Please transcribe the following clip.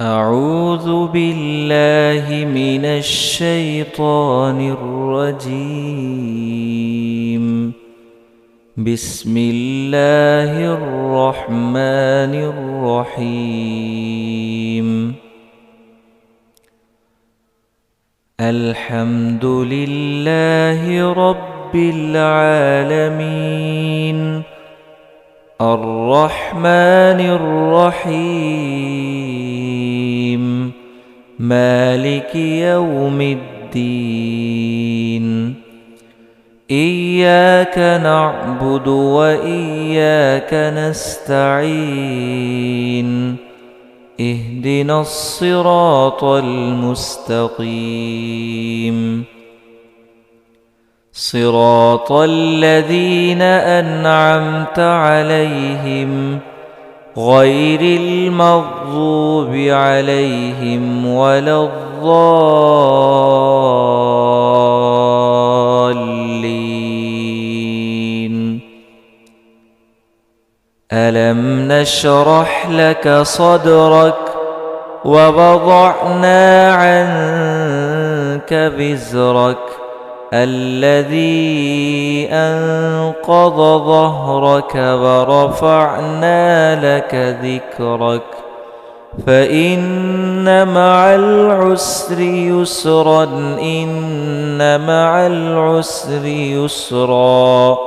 أعوذ بالله من الشيطان الرجيم. بسم الله الرحمن الرحيم. الحمد لله رب العالمين الرحمن الرحيم مالك يوم الدين. إياك نعبد وإياك نستعين. اهدنا الصراط المستقيم صراط الذين أنعمت عليهم غير المغضوب عليهم ولا الضالين. ألم نشرح لك صدرك ووضعنا عنك وزرك الذي أنقض ظهرك ورفعنا لك ذكرك فإن مع العسر يسرا إن مع العسر يسرا